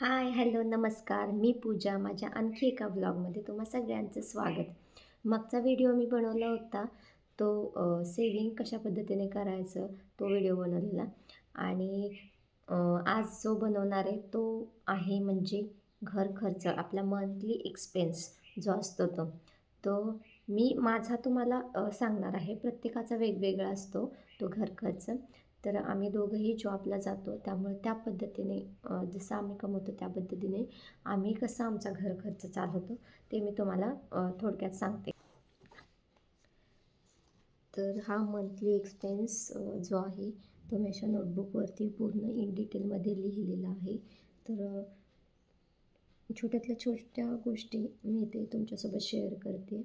हाय, hello, नमस्कार. मी पूजा. माझ्या आणखी एका व्लॉगमध्ये तुम्हा सगळ्यांचं स्वागत. मागचा व्हिडिओ मी बनवला होता, तो सेविंग कशा पद्धतीने करायचं, तो व्हिडिओ बनवलेला. आणि आज जो बनवणार आहे, तो आहे म्हणजे घर खर्च, आपला मंथली एक्सपेन्स जो असतो तो. तो मी माझा तुम्हाला सांगणार आहे. प्रत्येकाचा वेगवेगळा असतो तो घर खर्च. तर आम्ही दोघंही जॉबला जातो, त्यामुळे त्या पद्धतीने जसं आम्ही कमवतो त्या पद्धतीने आम्ही कसं आमचा घर खर्च चालवतो ते मी तुम्हाला थोडक्यात सांगते. तर हा मंथली एक्सपेन्स जो आहे तो मी अशा नोटबुकवरती पूर्ण इन डिटेलमध्ये लिहिलेला आहे. तर छोट्यातल्या छोट्या गोष्टी मी ते तुमच्यासोबत शेअर करते.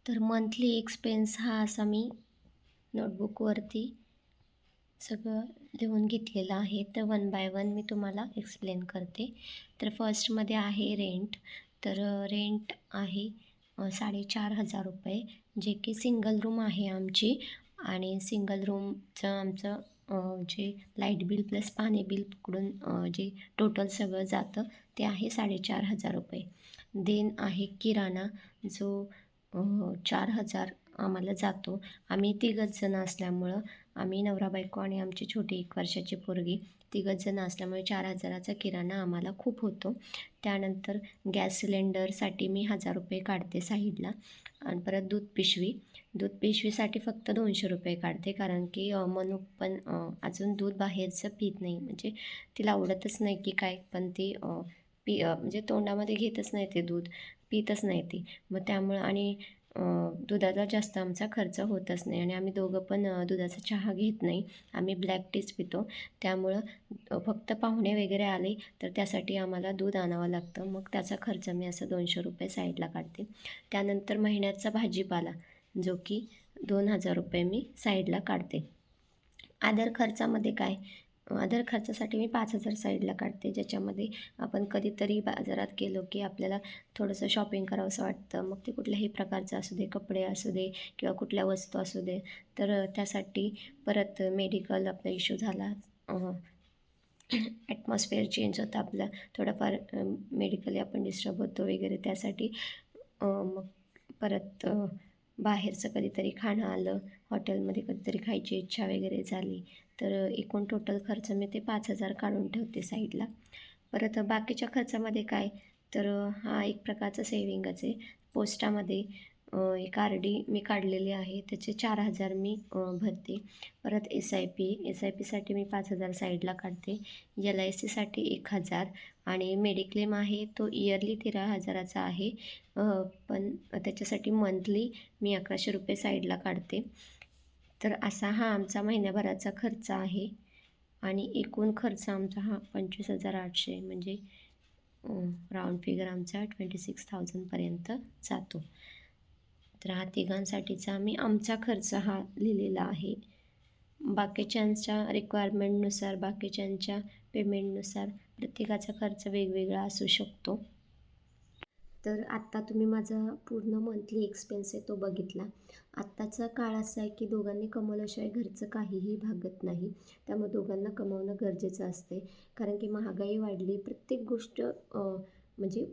तर मंथली एक्सपेन्स हा असा मी नोटबुकवरती सगळं लिहून घेतलेलं आहे. तर वन बाय वन मी तुम्हाला एक्सप्लेन करते. तर फर्स्टमध्ये आहे रेंट. तर रेंट आहे 4,500 जे की सिंगल रूम आहे आमची. आणि सिंगल रूमचं आमचं जे लाईट बिल प्लस पाणी बिल पकडून जे टोटल सगळं जातं ते आहे 4,500. देन आहे किराणा जो 4,000 आम्हाला जातो. आम्ही तिघंच जण असल्यामुळं आम्ही नवरा बायको आणि आमची छोटी 1 वर्षाची पोरगी तिघंच जण असल्यामुळे 4,000चा किराणा आम्हाला खूप होतो. त्यानंतर गॅस सिलेंडरसाठी मी ₹1,000 काढते साईडला. आणि परत दूध पिशवीसाठी फक्त ₹200 काढते, कारण की मनू पण अजून दूध बाहेरचं पीत नाही. म्हणजे तिला आवडतच नाही की काय, पण ती म्हणजे तोंडामध्ये घेतच नाही ते दूध, पितच नाही ती. मग त्यामुळं आणि दुधाचा जास्त आमचा खर्च होतच नाही. आणि आम्ही दोघं पण दुधाचा चहा घेत नाही, आम्ही ब्लॅक टीच पितो. त्यामुळं फक्त पाहुणे वगैरे आले तर त्यासाठी आम्हाला दूध आणावं लागतं. मग त्याचा खर्च मी असं ₹200 साईडला काढते. त्यानंतर महिन्याचा भाजीपाला जो की ₹2,000 मी साईडला काढते. अदर खर्चामध्ये काय, अदर खर्चासाठी मी 5,000 साईडला काढते, ज्याच्यामध्ये आपण कधीतरी बाजारात गेलो की आपल्याला थोडंसं शॉपिंग करावंसं वाटतं. मग ते कुठल्याही प्रकारचं असू दे, कपडे असू दे किंवा कुठल्या वस्तू असू दे. तर त्यासाठी परत मेडिकल आपला इश्यू झाला, ॲटमॉस्फिअर चेंज होतं आपलं थोडंफार, मेडिकली आपण डिस्टर्ब होतो वगैरे. त्यासाठी मग परत बाहेरचं कधीतरी खाणं आलं, हॉटेलमध्ये कधीतरी खायची इच्छा वगैरे झाली, तर एकूण टोटल खर्च मी ते 5,000 काढून ठेवते साईडला. परत बाकीच्या खर्चामध्ये काय, तर हा एक प्रकारचा सेविंगच आहे. पोस्टामध्ये एक RD मी काढलेली आहे, त्याचे 4,000 मी भरते. परत एस-आय-पीसाठी मी 5,000 साईडला काढते. LICसाठी 1,000 आणि मेडिक्लेम आहे तो इयरली 13,000चा आहे. पण त्याच्यासाठी मंथली मी ₹1,100 साईडला काढते. तर असा हा आमचा महिन्याभराचा खर्च आहे. आणि एकूण खर्च आमचा हा 25,800 म्हणजे राऊंड फिगर आमचा 26,000पर्यंत जातो. तर हा तिघांसाठीचा आमचा खर्च हा लिहिलेला आहे. बाकीच्यांच्या रिक्वायरमेंटनुसार, बाकीच्यांच्या पेमेंटनुसार प्रत्येकाचा खर्च वेगवेगळा असू शकतो. तर आत्ता तुम्ही माझा पूर्ण मंथली एक्सपेन्स आहे तो बघितला. आत्ताचा काळ असा आहे की दोघांनी कमवल्याशिवाय घरचं काहीही भागत नाही. त्यामुळे दोघांना कमवणं गरजेचं असते, कारण की महागाई वाढली. प्रत्येक गोष्ट म्हणजे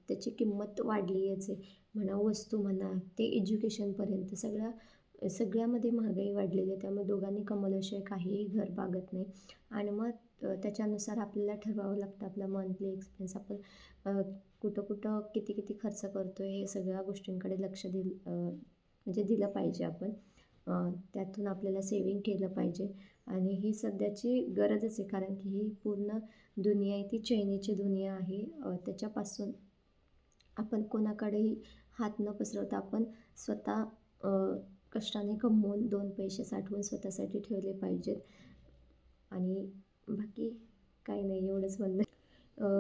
त्याची किंमत वाढलीच आहे. म्हणा वस्तू म्हणा ते एज्युकेशनपर्यंत सगळ्यामध्ये महागाई वाढलेली आहे. त्यामुळे दोघांनी कमवल्याशिवाय काहीही घर भागत नाही. आणि मग त्याच्यानुसार आपल्याला ठरवावं लागतं आपला मंथली एक्सपेन्स. आपण कुठं किती किती खर्च करतो आहे हे सगळ्या गोष्टींकडे लक्ष म्हणजे दिलं पाहिजे आपण. त्यातून आपल्याला सेविंग केलं पाहिजे. आणि ही सध्याची गरजच आहे, कारण की ही पूर्ण दुनिया आहे ती चैनीची दुनिया आहे. त्याच्यापासून आपण कोणाकडेही हात न पसरवता आपण स्वतः कष्टाने कमवून 2 पैसे साठवून स्वतःसाठी ठेवले पाहिजेत. आणि बाकी काही नाही, एवढंच म्हणणं.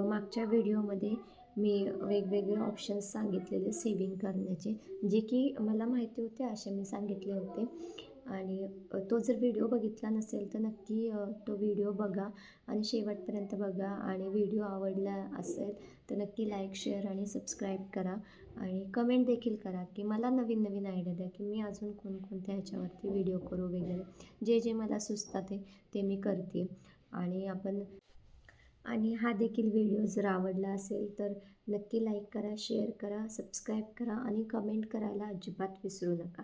मागच्या व्हिडिओमध्ये मी वेगवेगळे ऑप्शन्स सांगितलेले सेविंग करण्याचे, जे की मला माहिती होते असे मी सांगितले होते. आणि तो जर व्हिडिओ बघितला नसेल तर नक्की तो व्हिडिओ बघा आणि शेवटपर्यंत बघा. आणि व्हिडिओ आवडला असेल तर नक्की लाईक, शेअर आणि सबस्क्राईब करा आणि कमेंट देखील करा की मला नवीन नवीन आयडिया द्या की मी अजून कोणकोणत्या ह्याच्यावरती व्हिडिओ करू वगैरे. जे जे मला सुचतात ते मी करते. आणि हा देखील व्हिडिओ जर आवडला असेल तर नक्की लाईक करा, शेअर करा, सबस्क्राईब करा आणि कमेंट करायला अजिबात विसरू नका.